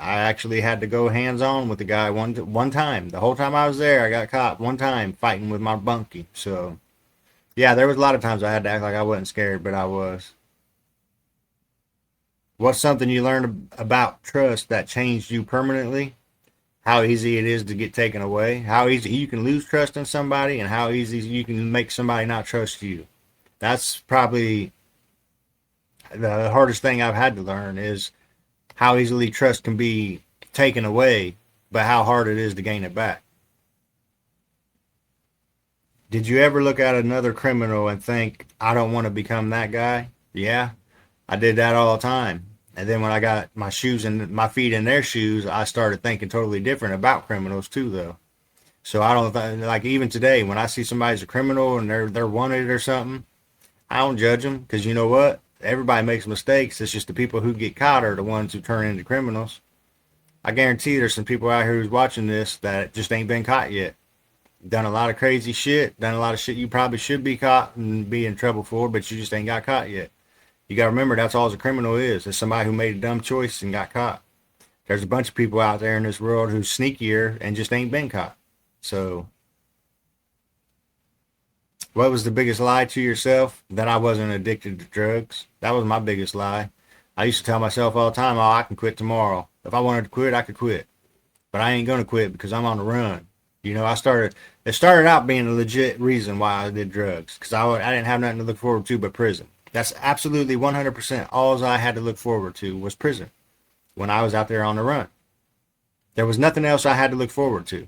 I actually had to go hands-on with the guy one time. The whole time I was there, I got caught one time fighting with my bunkie. So, yeah, there was a lot of times I had to act like I wasn't scared, but I was. What's something you learned about trust that changed you permanently? How easy it is to get taken away, how easy you can lose trust in somebody, and how easy you can make somebody not trust you. That's probably the hardest thing I've had to learn is how easily trust can be taken away, but how hard it is to gain it back. Did you ever look at another criminal and think, I don't want to become that guy? Yeah, I did that all the time. And then when I got my shoes and my feet in their shoes, I started thinking totally different about criminals too, though. So I don't like even today when I see somebody's a criminal and they're wanted or something, I don't judge them because you know what? Everybody makes mistakes. It's just the people who get caught are the ones who turn into criminals. I guarantee there's some people out here who's watching this that just ain't been caught yet. Done a lot of crazy shit, done a lot of shit you probably should be caught and be in trouble for, but you just ain't got caught yet. You got to remember that's all a criminal is. It's somebody who made a dumb choice and got caught. There's a bunch of people out there in this world who's sneakier and just ain't been caught. So, what was the biggest lie to yourself? That I wasn't addicted to drugs. That was my biggest lie. I used to tell myself all the time, oh, I can quit tomorrow. If I wanted to quit, I could quit. But I ain't going to quit because I'm on the run. You know, it started out being a legit reason why I did drugs because I didn't have nothing to look forward to but prison. That's absolutely 100% all I had to look forward to was prison when I was out there on the run. There was nothing else I had to look forward to.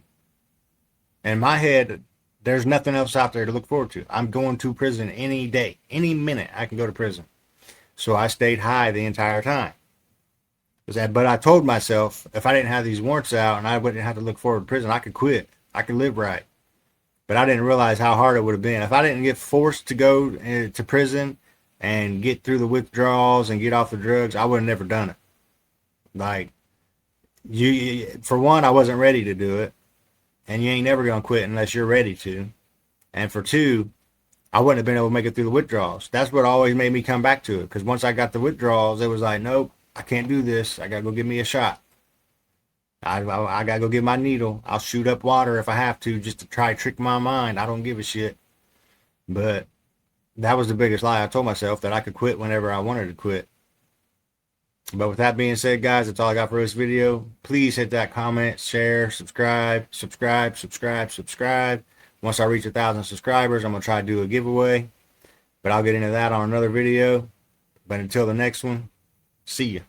In my head, there's nothing else out there to look forward to. I'm going to prison any day, any minute I can go to prison. So I stayed high the entire time. But I told myself if I didn't have these warrants out and I wouldn't have to look forward to prison, I could quit. I could live right. But I didn't realize how hard it would have been. If I didn't get forced to go to prison and get through the withdrawals and get off the drugs, I would have never done it. Like, for one, I wasn't ready to do it. And you ain't never going to quit unless you're ready to. And for two, I wouldn't have been able to make it through the withdrawals. That's what always made me come back to it. Because once I got the withdrawals, it was like, nope, I can't do this. I got to go give me a shot. I got to go get my needle. I'll shoot up water if I have to just to try to trick my mind. I don't give a shit. But that was the biggest lie I told myself, that I could quit whenever I wanted to quit. But with that being said, guys, that's all I got for this video. Please hit that comment, share, subscribe. Once I reach 1,000 subscribers, I'm going to try to do a giveaway. But I'll get into that on another video. But until the next one, see ya.